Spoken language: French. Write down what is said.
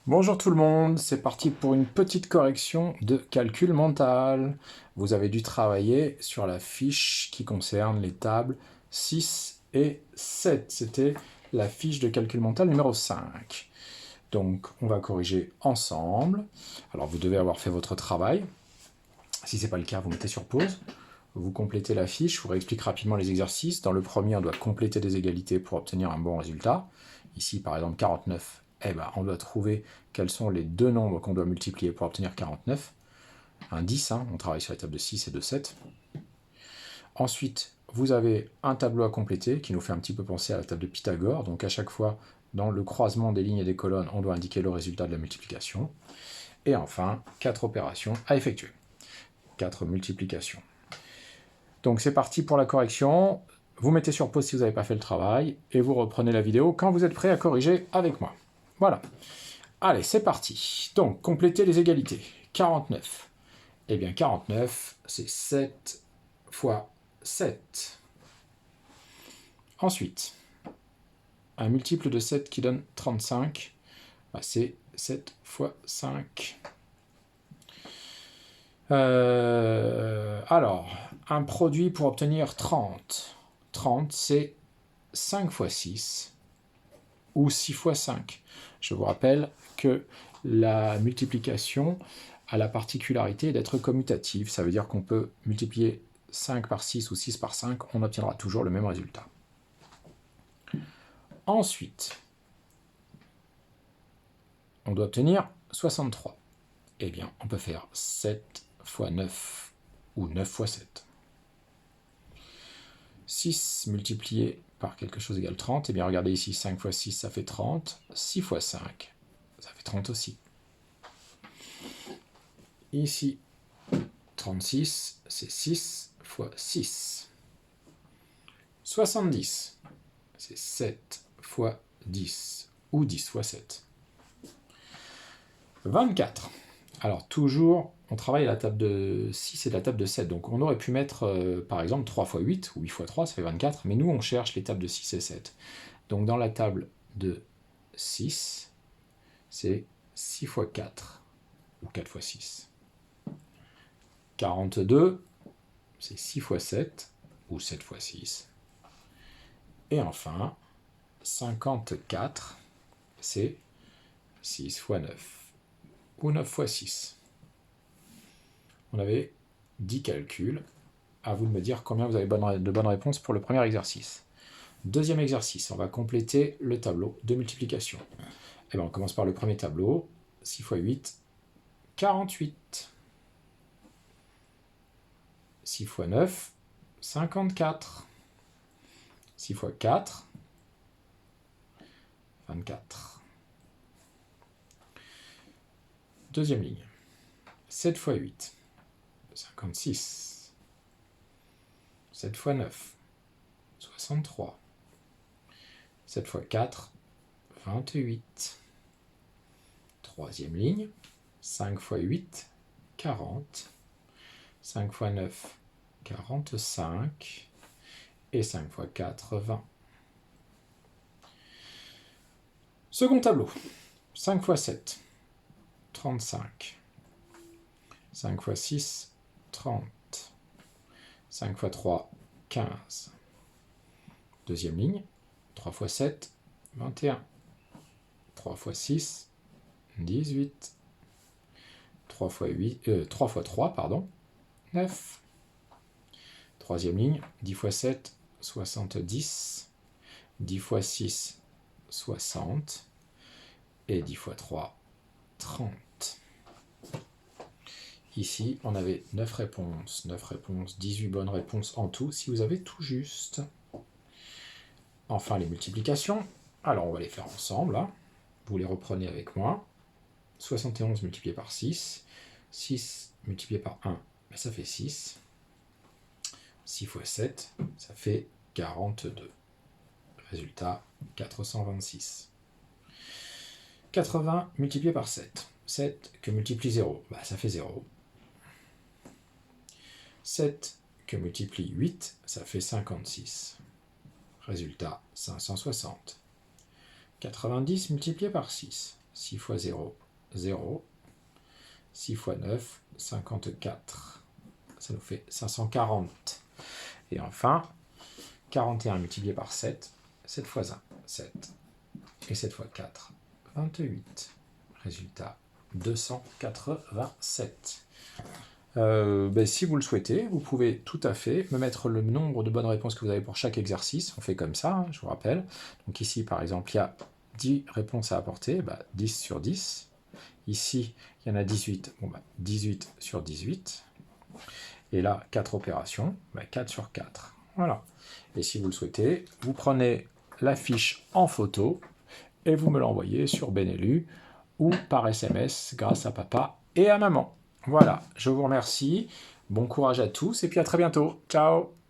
Bonjour tout le monde, c'est parti pour une petite correction de calcul mental. Vous avez dû travailler sur la fiche qui concerne les tables 6 et 7. C'était la fiche de calcul mental numéro 5. Donc on va corriger ensemble. Alors vous devez avoir fait votre travail. Si ce n'est pas le cas, vous mettez sur pause. Vous complétez la fiche, je vous réexplique rapidement les exercices. Dans le premier, on doit compléter des égalités pour obtenir un bon résultat. Ici, par exemple, 49, on doit trouver quels sont les deux nombres qu'on doit multiplier pour obtenir 49. Un 10, on travaille sur la table de 6 et de 7. Ensuite, vous avez un tableau à compléter qui nous fait un petit peu penser à la table de Pythagore. Donc à chaque fois, dans le croisement des lignes et des colonnes, on doit indiquer le résultat de la multiplication. Et enfin, 4 opérations à effectuer. 4 multiplications. Donc c'est parti pour la correction. Vous mettez sur pause si vous n'avez pas fait le travail et vous reprenez la vidéo quand vous êtes prêt à corriger avec moi. Voilà. Allez, c'est parti. Donc, complétez les égalités. 49. Eh bien, 49, c'est 7 fois 7. Ensuite, un multiple de 7 qui donne 35, c'est 7 fois 5. Alors, un produit pour obtenir 30. 30, c'est 5 fois 6 ou 6 fois 5. Je vous rappelle que la multiplication a la particularité d'être commutative. Ça veut dire qu'on peut multiplier 5 par 6 ou 6 par 5, on obtiendra toujours le même résultat. Ensuite, on doit obtenir 63. Eh bien, on peut faire 7 fois 9 ou 9 fois 7. 6 multiplié par quelque chose égale 30. Eh bien, regardez ici, 5 fois 6, ça fait 30. 6 fois 5, ça fait 30 aussi. Ici, 36, c'est 6 fois 6. 70, c'est 7 fois 10, ou 10 fois 7. 24. Alors, toujours, on travaille à la table de 6 et la table de 7. Donc, on aurait pu mettre, par exemple, 3 fois 8, ou 8 fois 3, ça fait 24. Mais nous, on cherche les tables de 6 et 7. Donc, dans la table de 6, c'est 6 fois 4, ou 4 fois 6. 42, c'est 6 fois 7, ou 7 fois 6. Et enfin, 54, c'est 6 fois 9, ou 9 fois 6. On avait 10 calculs. À vous de me dire combien vous avez de bonnes réponses pour le premier exercice. Deuxième exercice, on va compléter le tableau de multiplication. Et bien, on commence par le premier tableau. 6 fois 8, 48. 6 fois 9, 54. 6 fois 4, 24. Deuxième ligne. 7 fois 8, 56. 7 fois 9, 63. 7 fois 4, 28. Troisième ligne. 5 fois 8, 40. 5 fois 9, 45. Et 5 fois 4, 20. Second tableau. 5 fois 7, 35. 5 fois 6, 30. 5 fois 3, 15. Deuxième ligne. 3 fois 7, 21. 3 fois 6, 18. 3 fois 3, 9. Troisième ligne. 10 fois 7, 70. 10 fois 6, 60. Et 10 fois 3, 30. Ici, on avait 9 réponses. 9 réponses, 18 bonnes réponses en tout, si vous avez tout juste. Enfin, les multiplications. Alors, on va les faire ensemble. Vous les reprenez avec moi. 71 multiplié par 6. 6 multiplié par 1, ça fait 6. 6 fois 7, ça fait 42. Résultat, 426. 80 multiplié par 7. 7 que multiplie 0, ça fait 0. 7 que multiplie 8, ça fait 56. Résultat, 560. 90 multiplié par 6. 6 fois 0, 0. 6 fois 9, 54. Ça nous fait 540. Et enfin, 41 multiplié par 7. 7 fois 1, 7. Et 7 fois 4, 28. Résultat, 287. Si vous le souhaitez, vous pouvez tout à fait me mettre le nombre de bonnes réponses que vous avez pour chaque exercice. On fait comme ça, hein, je vous rappelle. Donc ici, par exemple, il y a 10 réponses à apporter, 10 sur 10. Ici, il y en a 18, 18 sur 18. Et là, 4 opérations, 4 sur 4. Voilà. Et si vous le souhaitez, vous prenez la fiche en photo et vous me l'envoyez sur Benelu ou par SMS grâce à papa et à maman. Voilà, je vous remercie. Bon courage à tous et puis à très bientôt. Ciao!